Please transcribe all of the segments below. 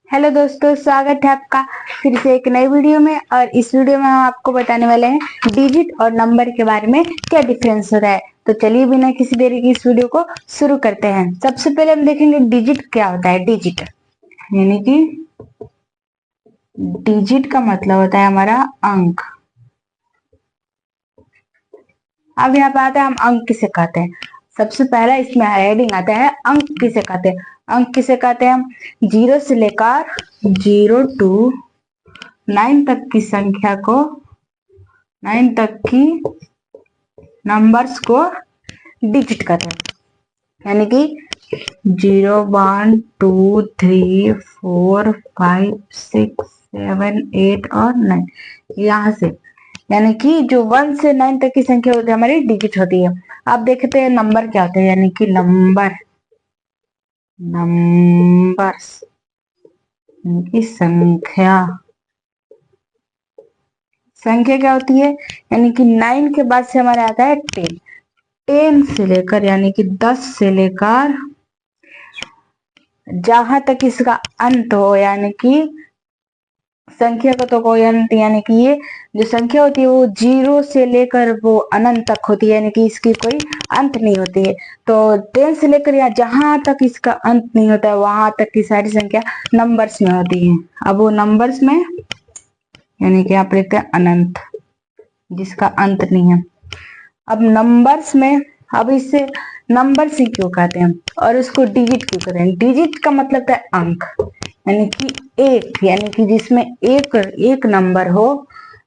Hello दोस्तों, स्वागत है आपका फिर से एक नई वीडियो में। और इस वीडियो में हम आपको बताने वाले हैं डिजिट और नंबर के बारे में क्या डिफरेंस होता है। तो चलिए बिना किसी देरी की इस वीडियो को शुरू करते हैं। सबसे पहले हम देखेंगे डिजिट क्या होता है। डिजिट यानी कि डिजिट का मतलब होता है हमारा अंक। अब यहाँ पे आता है हम अंक किसे कहते हैं। सबसे पहला इसमें हेडिंग आता है अंक किसे कहते हैं। अंक किसे कहते हैं हम जीरो से लेकर 0 to 9 तक की संख्या को 9 तक की नंबर्स को डिजिट कहते हैं। यानी कि 0 1 2 3 4 5 6 7 8 और 9 यहाँ से, यानी कि जो 1 से 9 तक की संख्या होती है हमारी डिजिट होती है। आप देखते हैं नंबर क्या होते हैं, यानी कि नंबर्स यानी कि संख्या। संख्या क्या होती है, यानी कि 9 के बाद से हमारे आता है 10। 10 से लेकर यानी कि 10 से लेकर जहां तक इसका अंत हो, यानी कि संख्या का तो कोई अंत, यानी कि ये जो संख्या होती है वो 0 से लेकर वो अनंत तक होती है, यानी कि इसकी कोई अंत नहीं होती है। तो 10 से लेकर या जहां तक इसका अंत नहीं होता है वहां तक की सारी संख्या नंबर्स में होती है। अब वो नंबर्स में यानी कि आप लिखते हैं अनंत, जिसका अंत नहीं है। अब नंबर्स में, अब इससे नंबर से क्यों कहते हैं और उसको डिजिट क्यों कहते हैं। डिजिट का मतलब है अंक, यानी कि एक, यानी कि जिसमें एक एक नंबर हो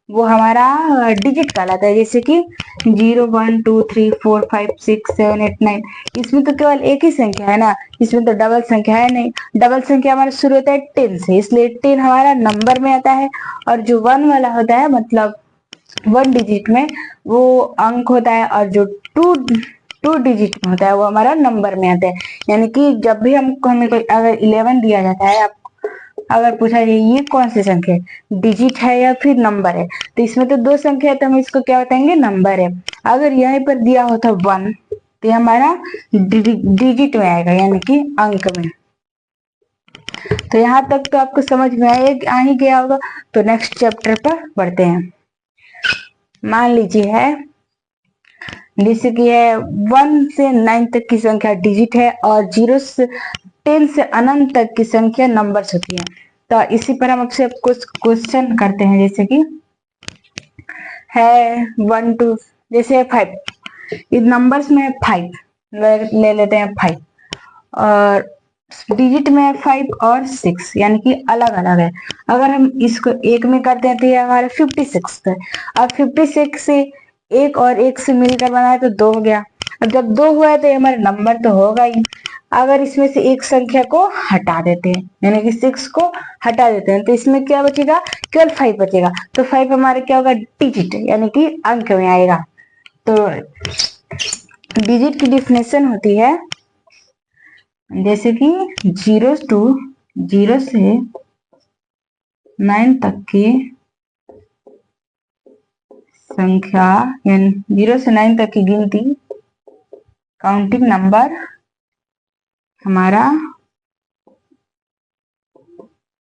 वो हमारा डिजिट कहलाता है। जैसे कि 0 1 2 3 4 5 6 7 8 9, इसमें तो केवल एक ही संख्या है ना, इसमें तो डबल संख्या है नहीं। डबल संख्या हमारा शुरू होता है 10 से, इसलिए 10 हमारा नंबर में आता है। और जो 1 वाला होता है, मतलब 1 डिजिट में, वो अंक होता है। और जो टू डिजिट में होता है वो हमारा नंबर में आता है। यानी कि जब भी हमें कोई अगर 11 दिया जाता है, आप अगर पूछा जाए ये कौन सी संख्या है, डिजिट है या फिर नंबर है, तो इसमें तो दो संख्या है तो हम इसको क्या बताएंगे, नंबर है। अगर यहीं पर दिया होता 1 तो ये हमारा डिजिट में आएगा, यानी कि अंक में। तो यहाँ तक तो आपको समझ में आ ही गया होगा। तो नेक्स्ट चैप्टर पर बढ़ते हैं। मान लीजिए है, जैसे कि है 1 से 9 तक की संख्या डिजिट है और 0 से 10 से अनंत तक की संख्या नंबर्स होती है। तो इसी पर हम आपसे कुछ क्वेश्चन करते हैं। जैसे कि है 1 2, जैसे 5, इस नंबर्स में 5 ले लेते हैं 5, और डिजिट में 5 और 6, यानी कि अलग अलग है। अगर हम इसको एक में करते हैं तो ये हमारा 56 है। अब 56 से एक और एक से मिलकर बना है तो 2 हो गया। अब जब 2 हुआ है तो ये हमारा नंबर तो होगा ही। अगर इसमें से एक संख्या को हटा देते हैं, यानी कि 6 को हटा देते हैं, तो इसमें क्या बचेगा, केवल 5 बचेगा। तो 5 हमारे क्या होगा, डिजिट, यानी कि अंक में आएगा। तो डिजिट की डिफिनेशन होती है, जैसे कि 0 से 9 तक की संख्या, यानी 0 से 9 तक की गिनती, काउंटिंग नंबर हमारा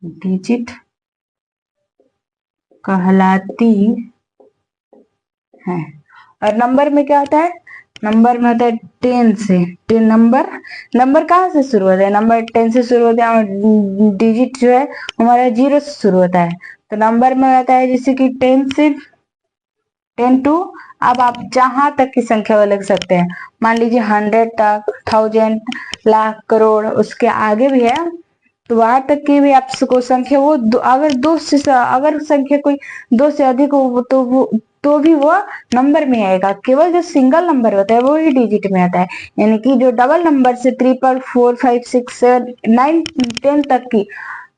डिजिट कहलाती है। और नंबर में क्या होता है, नंबर में होता है 10 से 10 नंबर। नंबर कहाँ से शुरू होता है, नंबर 10 से शुरू होता है, और डिजिट जो है हमारा 0 से शुरू होता है। तो नंबर में आता है जैसे कि 10 से 10 टू, अब आप जहां तक की संख्या लिख सकते हैं। मान लीजिए 100 तक, 1000, लाख, करोड़, उसके आगे भी है तो वहां तक की भी आपको संख्या वो अगर अगर संख्या कोई 2 से अधिक हो तो भी वो नंबर में आएगा। केवल जो सिंगल नंबर होता है वो ही डिजिट में आता है। यानी कि जो डबल नंबर से 3 4 5 6 7 9 10 तक की,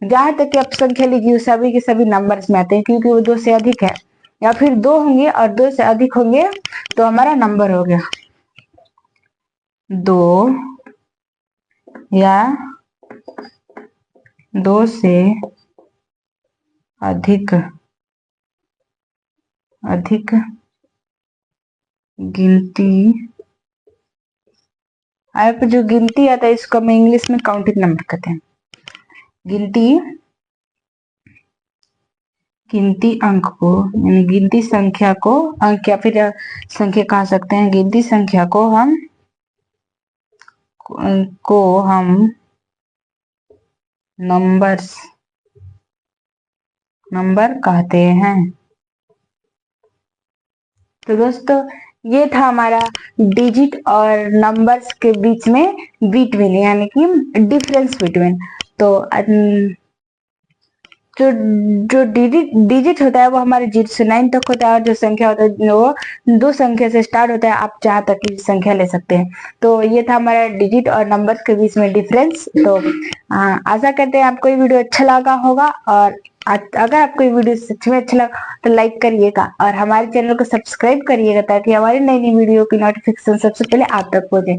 जहां तक की आप संख्या लीजिए सभी के सभी नंबर्स में आते हैं, क्योंकि वो 2 से अधिक है। या फिर 2 होंगे और 2 से अधिक होंगे तो हमारा नंबर हो गया 2, या 2 से अधिक अधिक गिनती, आप जो गिनती आता है इसको हम इंग्लिश में काउंटिंग नंबर कहते हैं। गिनती गिनती अंक को यानी गिनती संख्या को अंक या फिर संख्या कह सकते हैं, गिनती संख्या को हम नंबर कहते हैं। तो दोस्तों ये था हमारा डिजिट और नंबर्स के बीच में बिटवीन यानी कि डिफरेंस बिटवीन। तो जो जो डिजिट होता है वो हमारे 0 से 9 तक होता है, और जो संख्या होता है वो 2 संख्या से स्टार्ट होता है, आप जहां तक की संख्या ले सकते हैं। तो ये था हमारा डिजिट और नंबर के बीच में डिफरेंस। तो आशा करते हैं आपको ये वीडियो अच्छा लगा होगा, और अगर आपको ये वीडियो सच में अच्छा लगा तो लाइक करिएगा और हमारे चैनल को सब्सक्राइब करिएगा, ताकि हमारी नई नई वीडियो की नोटिफिकेशन सबसे पहले आप तक पहुंचे।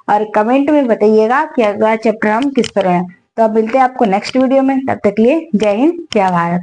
और कमेंट में बताइएगा कि अगला चैप्टर हम किस तरह है। तो अब मिलते हैं आपको नेक्स्ट वीडियो में, तब तक के लिए जय हिंद जय भारत।